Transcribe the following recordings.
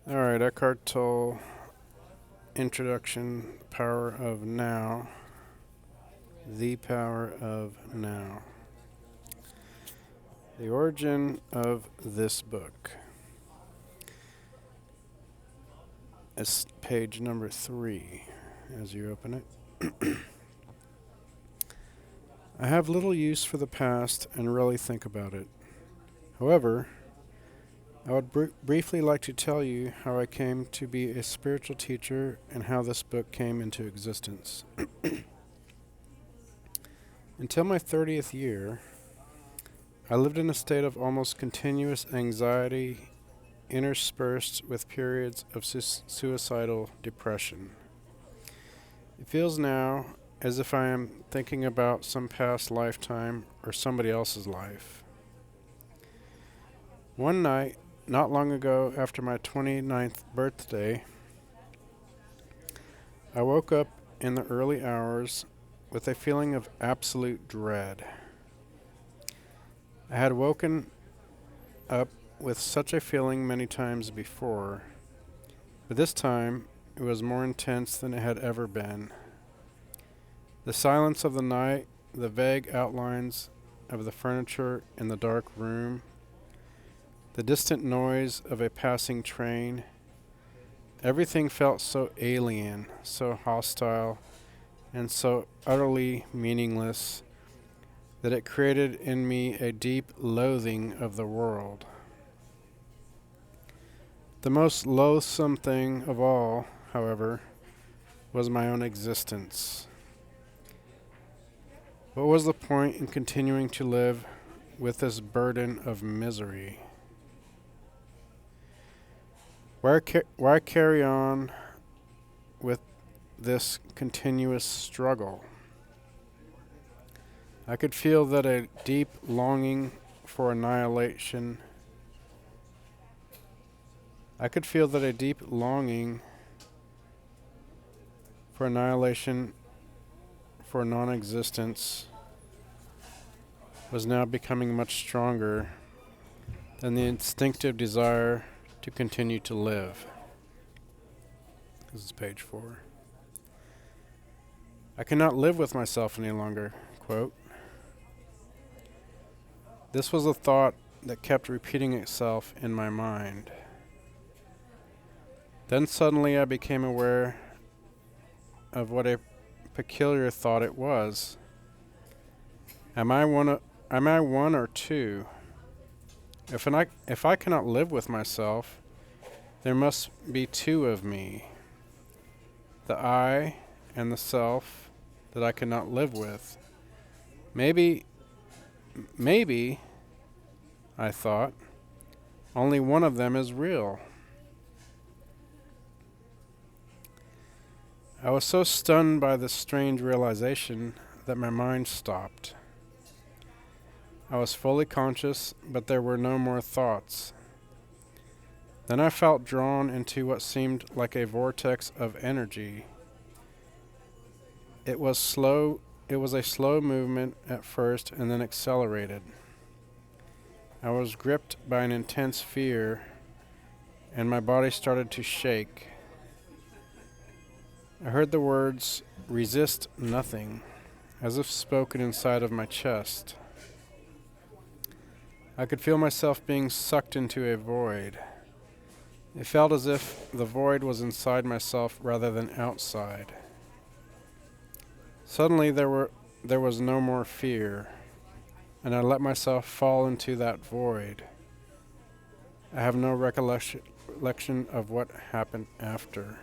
All right, Eckhart Tolle, Introduction, Power of Now, The Power of Now. The origin of this book is page number 3 as you open it. I have little use for the past and rarely think about it. However, I would briefly like to tell you how I came to be a spiritual teacher and how this book came into existence. Until my 30th year, I lived in a state of almost continuous anxiety interspersed with periods of suicidal depression. It feels now as if I am thinking about some past lifetime or somebody else's life. One night, not long ago after my 29th birthday, I woke up in the early hours with a feeling of absolute dread. I had woken up with such a feeling many times before, but this time it was more intense than it had ever been. The silence of the night, the vague outlines of the furniture in the dark room, the distant noise of a passing train, everything felt so alien, so hostile, and so utterly meaningless that it created in me a deep loathing of the world. The most loathsome thing of all, however, was my own existence. What was the point in continuing to live with this burden of misery? Why carry on with this continuous struggle? I could feel that a deep longing for annihilation. I could feel that a deep longing for annihilation, for non-existence, was now becoming much stronger than the instinctive desire to continue to live. This is page 4. I cannot live with myself any longer, quote. This was a thought that kept repeating itself in my mind. Then suddenly I became aware of what a peculiar thought it was. Am I one or two? If I cannot live with myself, there must be two of me. The I and the self that I cannot live with. Maybe, I thought, only one of them is real. I was so stunned by this strange realization that my mind stopped. I was fully conscious, but there were no more thoughts. Then I felt drawn into what seemed like a vortex of energy. It was a slow movement at first and then accelerated. I was gripped by an intense fear, and my body started to shake. I heard the words, "Resist nothing," as if spoken inside of my chest. I could feel myself being sucked into a void. It felt as if the void was inside myself rather than outside. Suddenly there was no more fear, and I let myself fall into that void. I have no recollection of what happened after.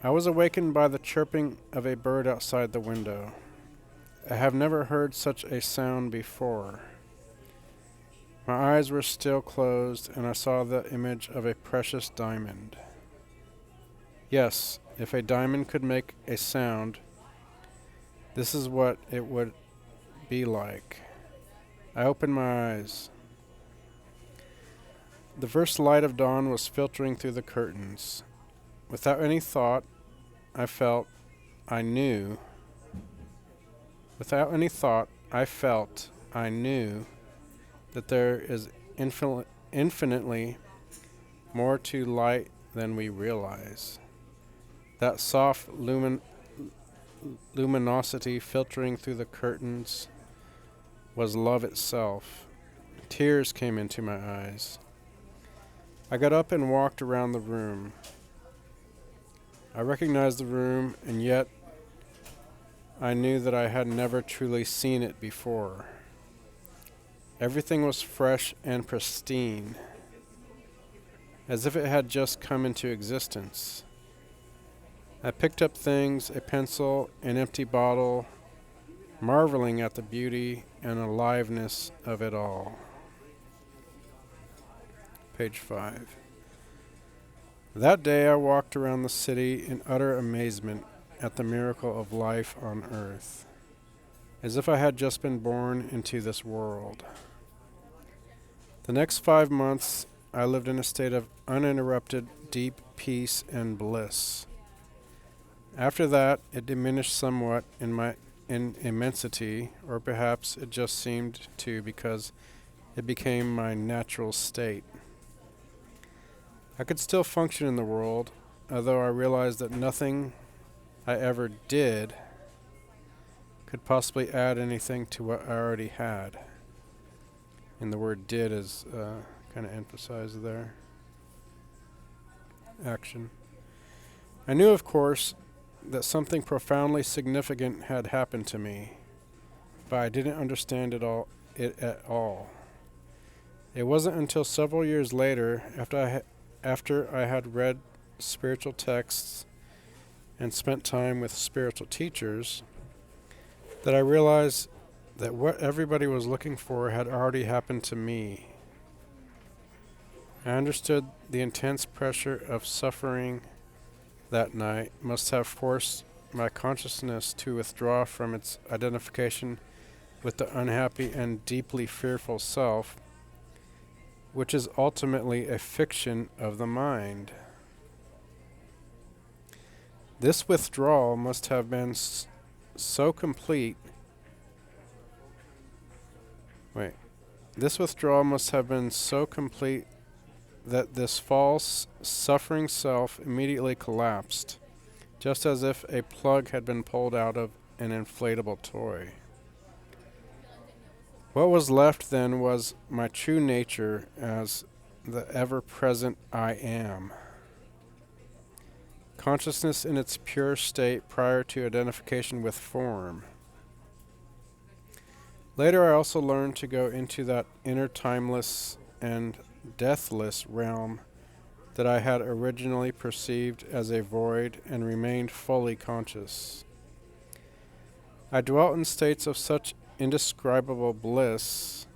I was awakened by the chirping of a bird outside the window. I have never heard such a sound before. My eyes were still closed, and I saw the image of a precious diamond. Yes, if a diamond could make a sound, this is what it would be like. I opened my eyes. The first light of dawn was filtering through the curtains. Without any thought, I felt, I knew. Without any thought, I felt, I knew that there is infinitely more to light than we realize. That soft luminosity filtering through the curtains was love itself. Tears came into my eyes. I got up and walked around the room. I recognized the room, and yet I knew that I had never truly seen it before. Everything was fresh and pristine, as if it had just come into existence. I picked up things, a pencil, an empty bottle, marveling at the beauty and aliveness of it all. Page 5. That day I walked around the city in utter amazement at the miracle of life on earth, as if I had just been born into this world. The next 5 months I lived in a state of uninterrupted, deep peace and bliss. After that, it diminished somewhat in immensity, or perhaps it just seemed to because it became my natural state. I could still function in the world, although I realized that nothing I ever did could possibly add anything to what I already had. And the word did is kind of emphasized there. Action. I knew, of course, that something profoundly significant had happened to me, but I didn't understand it at all. It wasn't until several years later, after I had read spiritual texts and spent time with spiritual teachers, that I realized that what everybody was looking for had already happened to me. I understood the intense pressure of suffering that night must have forced my consciousness to withdraw from its identification with the unhappy and deeply fearful self, which is ultimately a fiction of the mind. This withdrawal must have been so complete. This withdrawal must have been so complete that this false, suffering self immediately collapsed, just as if a plug had been pulled out of an inflatable toy. What was left then was my true nature as the ever-present I am. Consciousness in its pure state prior to identification with form. Later I also learned to go into that inner timeless and deathless realm that I had originally perceived as a void and remained fully conscious. I dwelt in states of such indescribable bliss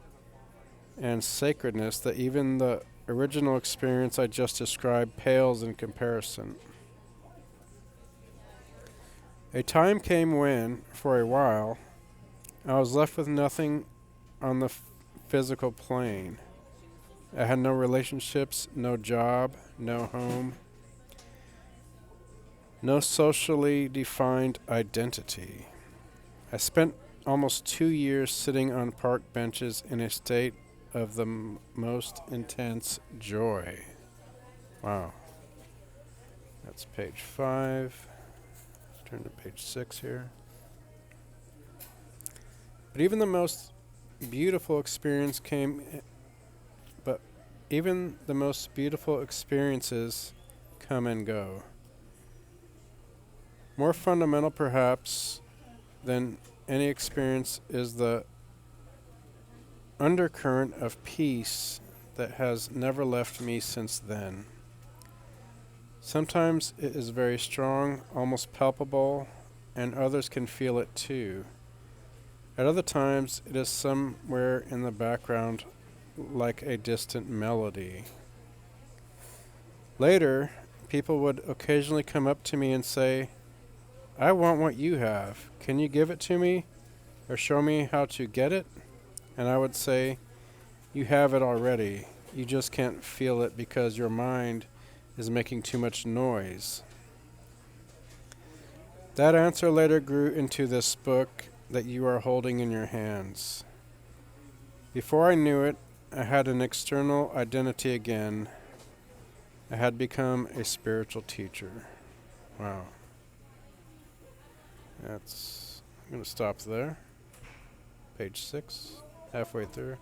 and sacredness that even the original experience I just described pales in comparison. A time came when, for a while, I was left with nothing on the physical plane. I had no relationships, no job, no home, no socially defined identity. I spent almost 2 years sitting on park benches in a state of the most intense joy. Wow. That's page 5. Let's turn to page 6 here. But even the most beautiful experiences come and go. More fundamental, perhaps, than any experience is the undercurrent of peace that has never left me since then. Sometimes it is very strong, almost palpable, and others can feel it too. At other times, it is somewhere in the background, like a distant melody. Later, people would occasionally come up to me and say, "I want what you have. Can you give it to me or show me how to get it?" And I would say, "You have it already. You just can't feel it because your mind is making too much noise." That answer later grew into this book that you are holding in your hands. Before I knew it, I had an external identity again. I had become a spiritual teacher. Wow. I'm going to stop there. Page 6, halfway through.